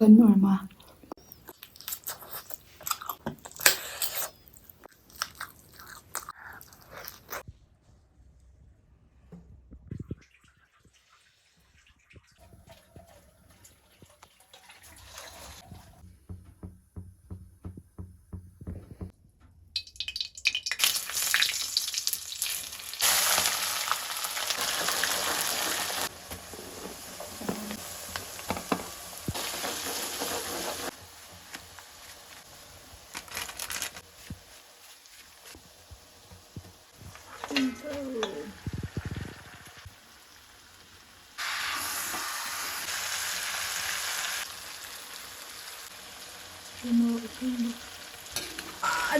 normal.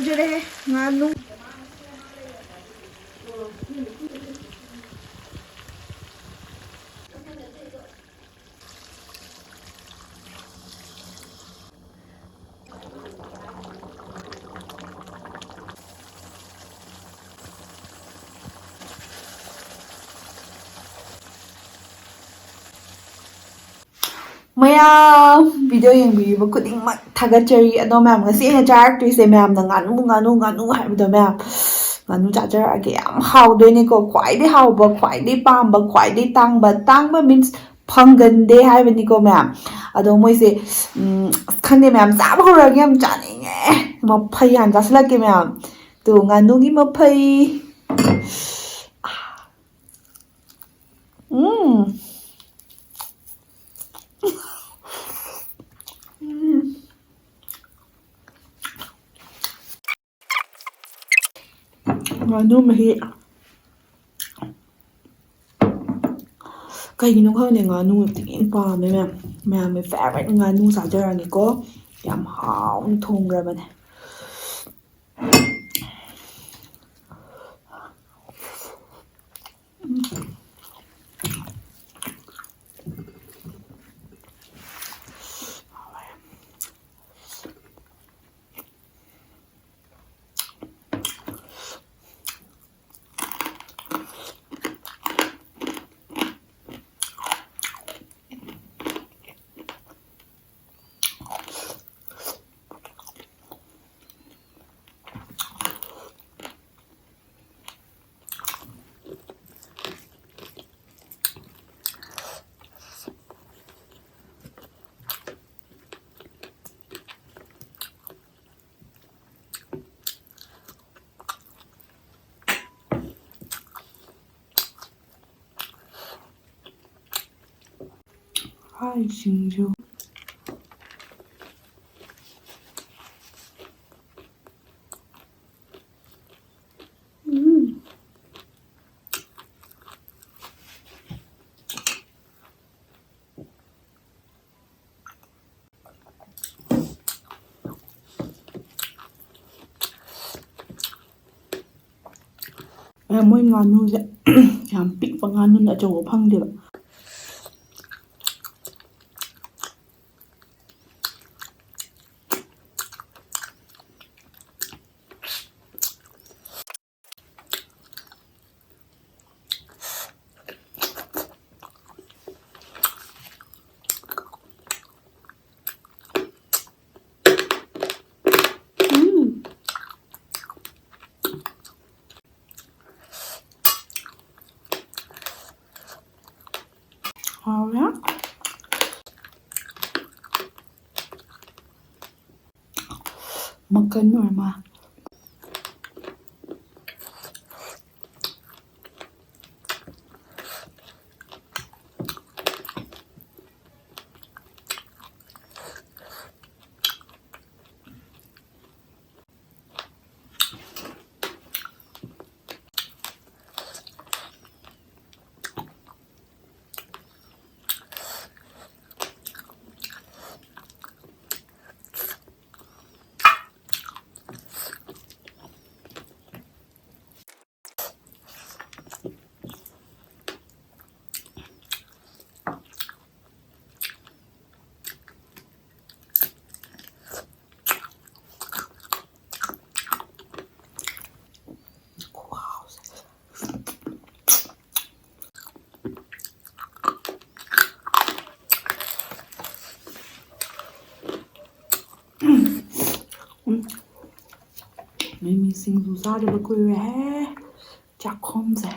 Jure nganu. ꯃꯌꯥꯝ video ꯌꯦꯡꯕꯤꯔꯤꯕ ꯈꯨꯗꯤꯡꯃꯛ ꯊꯥꯒꯠꯆꯔꯤ ꯑꯗꯣ ꯃꯌꯥꯝ ꯉꯁꯤ ꯑꯩꯅ ꯆꯥꯔꯛꯇꯣꯏꯁꯦ ꯃꯌꯥꯝꯅ ꯉꯥꯅꯨ ꯍꯥꯏꯕꯗꯣ ꯃꯌꯥꯝ ꯉꯥꯅꯨ ꯆꯥꯖꯔꯛꯑꯒꯦ ꯌꯥꯝ ꯍꯥꯎꯗꯣꯏꯅꯦꯀꯣ ꯈ꯭ꯋꯥꯏꯗꯩ ꯍꯥꯎꯕ ꯈ꯭ꯋꯥꯏꯗꯩ ꯄꯥꯝꯕ ꯈ꯭ꯋꯥꯏꯗꯩ ꯇꯥꯡꯕ ꯃꯤꯟꯁ ꯐꯪꯒꯟꯗꯦ ꯍꯥꯏꯕꯅꯤꯀꯣ ꯃꯌꯥꯝ ꯑꯗꯣ ꯃꯣꯏꯁꯦ ꯈꯪꯗꯦ ꯃꯌꯥꯝ ꯆꯥꯕ ꯍꯧꯔꯒ ꯌꯥꯝ ꯆꯥꯅꯤꯡꯉꯦ ꯃꯐꯩ ꯍꯥꯟꯅ ꯆꯥꯁꯤꯜꯂꯛꯀꯦ ꯃꯌꯥꯝ ꯇꯣ ꯉꯥꯅꯨꯒꯤ ꯃꯐꯩ ꯉꯥꯅꯨ ꯃꯍꯤ ꯀꯩꯒꯤꯅꯣ ꯈꯪꯗꯦ ꯉꯥꯅꯨ ꯊꯤꯅ ꯄꯥꯝꯃꯦ ꯃꯌꯥꯝꯒꯤ ꯐꯦꯚꯣꯔꯥꯏꯠ ꯉꯥꯅꯨ ꯆꯥꯖꯔꯅꯤꯀꯣ ꯌꯥꯝ ꯍꯥꯎꯅ ꯊꯣꯡꯈ꯭ꯔꯕꯅꯦ ꯁꯤꯡꯖꯨ ꯃꯣꯏ ꯉꯥꯅꯨꯁꯦ ꯌꯥꯝ ꯄꯤꯛꯄ ꯉꯥꯅꯨꯅ ꯑꯆꯧꯕ ꯐꯪꯗꯦꯕ ꯍꯥꯎꯔꯦ ꯃꯀꯟ normal ꯁꯤꯡꯖꯨ ꯆꯥꯗꯕ ꯀꯨꯏꯔꯦ ꯆꯥꯛꯈꯣꯝꯁꯦ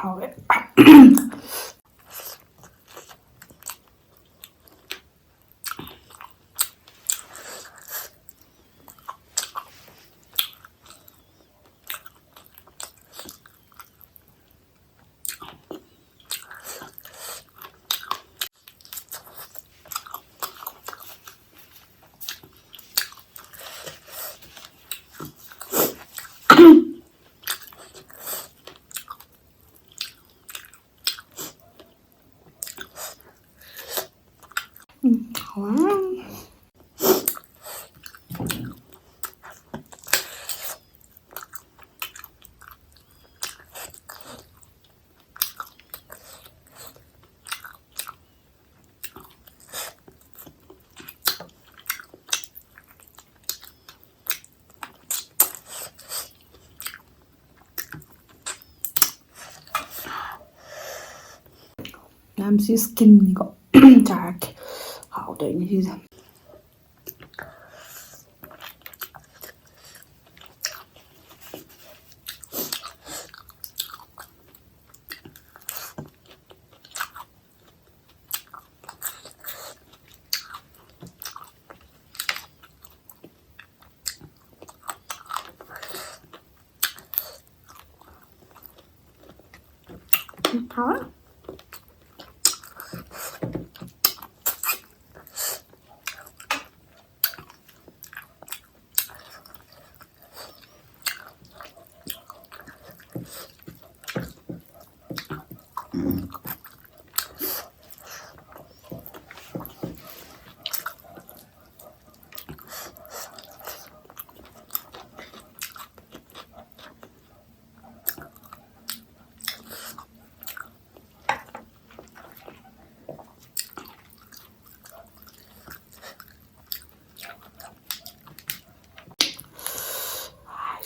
하왜 하와 ꯌꯥꯝꯁꯤ 스킨이거 잘게 하오더니 시즌 하와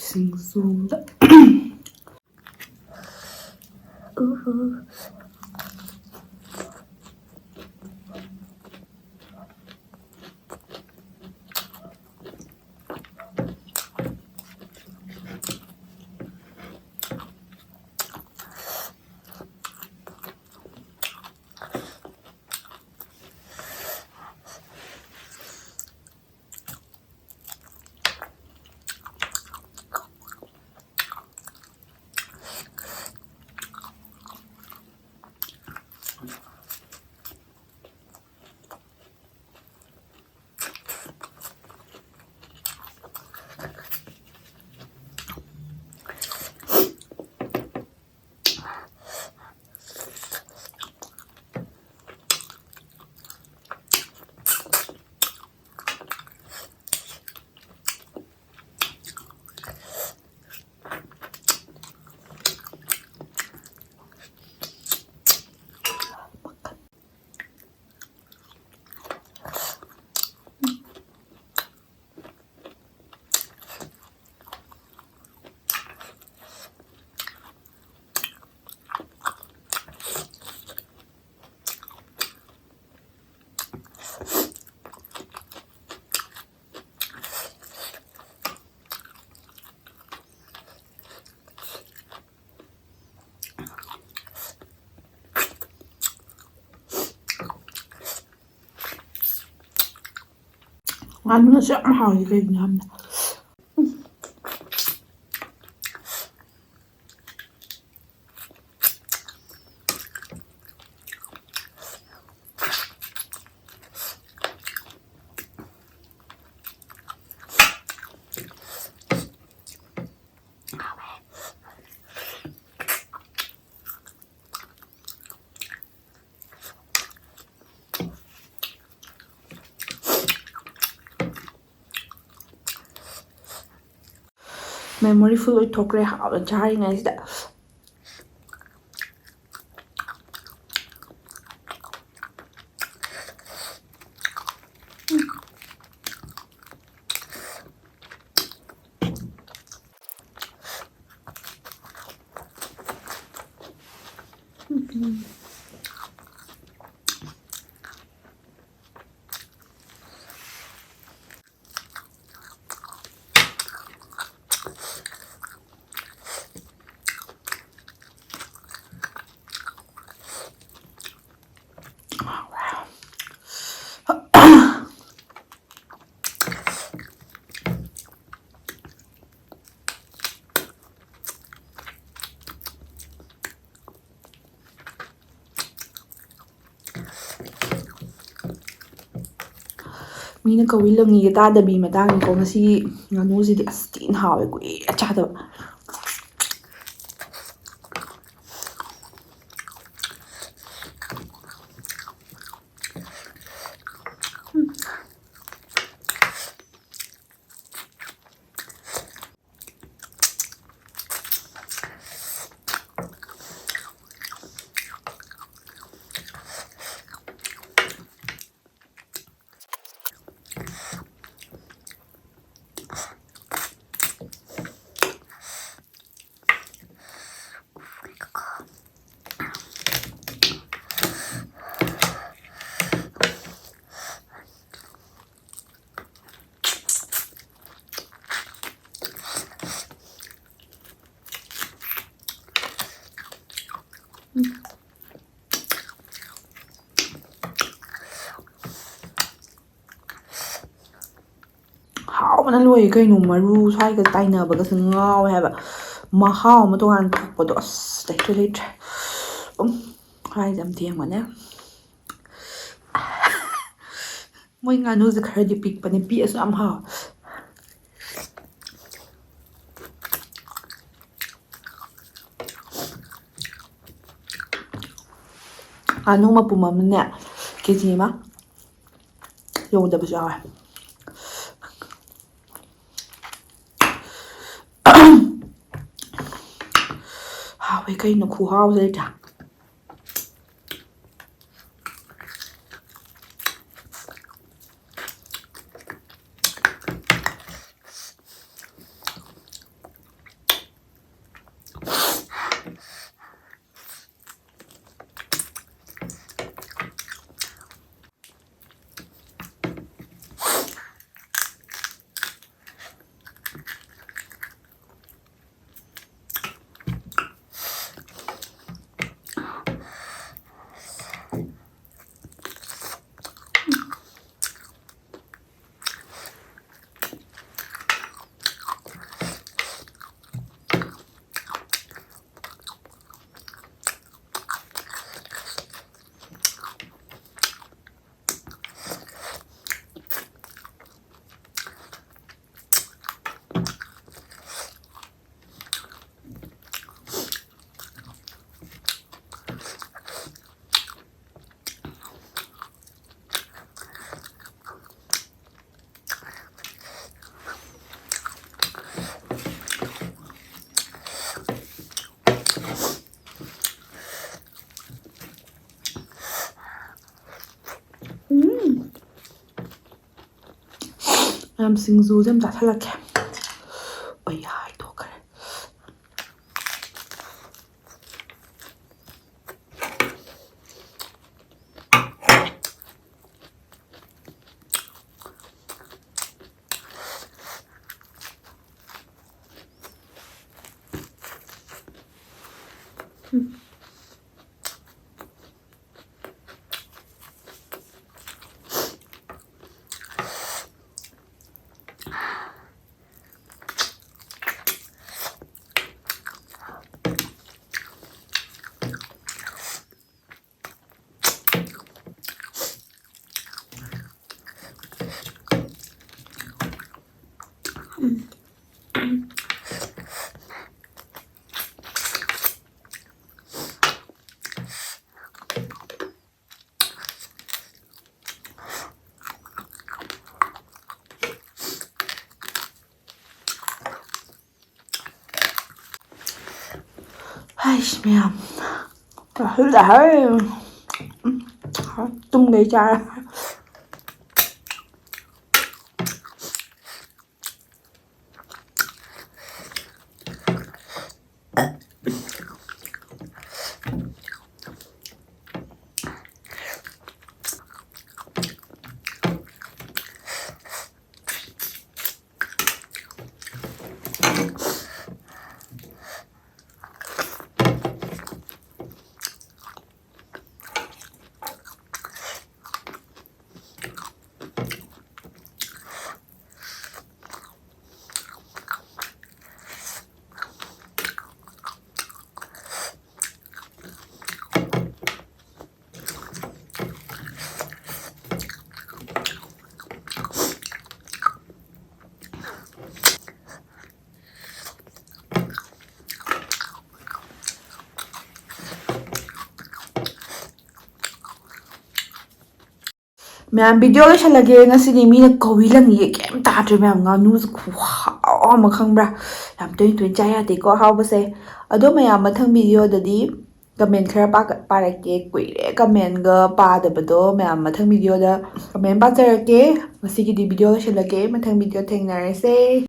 싱숭다 우후 ngắn sẽ hỏi cái ngầm memory ꯐꯨꯜ ꯑꯣꯏꯊꯣꯛꯈ꯭ꯔꯦ ꯍꯥꯎꯅ ꯆꯥꯔꯤꯉꯩꯁꯤꯗ ꯃꯤꯅ ꯀꯧꯏ ꯂꯪꯉꯤꯒ ꯇꯥꯗꯕꯤ ꯃꯇꯥꯡꯅꯤꯀꯣ ꯉꯁꯤꯒꯤ ꯉꯥꯅꯨꯁꯤꯗꯤ ꯑꯁ ꯊꯤꯅ ꯍꯥꯎꯋꯦ ꯀꯨꯏꯔꯦ ꯆꯥꯗꯕ ꯍꯥꯎꯕꯅ ꯂꯣꯏꯔꯦ ꯀꯩꯅꯣ ꯃꯔꯨ ꯁ꯭ꯋꯥꯏꯒ ꯇꯥꯏꯅꯕꯒꯁꯨ ꯉꯥꯎꯋꯦ ꯍꯥꯏꯕ ꯃꯍꯥꯎ ꯑꯃ ꯇꯣꯉꯥꯟꯅ ꯊꯣꯛꯄꯗꯣ ꯑꯁ ꯂꯩꯇ꯭ꯔꯦ ꯂꯩꯇ꯭ꯔꯦ ꯁ꯭ꯋꯥꯏꯁꯦ ꯌꯥꯝ ꯊꯦꯡꯕꯅꯦ ꯃꯣꯏ ꯉꯥꯅꯨꯁꯦ ꯈꯔꯗꯤ ꯄꯤꯛꯄꯅꯦ ꯄꯤꯛꯑꯁꯨ ꯌꯥꯝ ꯍꯥꯎꯋꯦ ꯉꯥꯅꯨ ꯃꯄꯨꯝ ꯑꯃꯅꯦ ꯀꯦꯖꯤ ꯑꯃ ꯌꯧꯗꯕꯁꯨ ꯌꯥꯎꯋꯦ ꯍꯥꯎꯋꯦ ꯀꯩꯅꯣ ꯈꯨꯍꯥꯎꯁꯦ ꯂꯩꯇ꯭ꯔꯥ ꯌꯥꯝ ꯁꯤꯡꯖꯨꯁꯦ ꯌꯥꯝ ꯆꯥꯁꯤꯜꯂꯛꯀꯦ ꯑꯣꯏ ꯍꯥꯏꯗꯣꯛꯈ꯭ꯔꯦ ꯑꯩꯁ ꯃꯌꯥꯝ ꯇꯨꯝꯒꯩ ꯆꯥꯔꯦ ꯃꯌꯥꯝ ꯚꯤꯗꯤꯑꯣ ꯂꯣꯏꯁꯜꯂꯒꯦ ꯉꯁꯤꯗꯤ ꯃꯤꯅ ꯀꯧꯏ ꯂꯪꯉꯤꯒꯦ ꯀꯩꯝ ꯇꯥꯗ꯭ꯔꯦ ꯃꯌꯥꯝ ꯉꯥꯅꯨꯁꯦ ꯈꯨꯍꯥꯎ ꯑꯃ ꯈꯪꯕ꯭ꯔꯥ ꯌꯥꯝ ꯇꯣꯏꯅ ꯆꯥ ꯌꯥꯗꯦꯀꯣ ꯑꯍꯥꯎꯕꯁꯦ ꯑꯗꯣ ꯃꯌꯥꯝ ꯃꯊꯪ ꯚꯤꯗꯤꯑꯣꯗꯗꯤ ꯀꯃꯦꯟ ꯈꯔ ꯄꯥꯔꯛꯀꯦ ꯀꯨꯏꯔꯦ ꯀꯃꯦꯟꯒ ꯄꯥꯗꯕꯗꯣ ꯃꯌꯥꯝ ꯃꯊꯪ ꯚꯤꯗꯤꯑꯣꯗ ꯀꯃꯦꯟ ꯄꯥꯖꯔꯛꯀꯦ ꯉꯁꯤꯒꯤꯗꯤ ꯚꯤꯗꯤꯑꯣ ꯂꯣꯏꯁꯜꯂꯒꯦ ꯃꯊꯪ ꯚꯤꯗꯤꯑꯣ ꯊꯦꯡꯅꯔꯁꯦ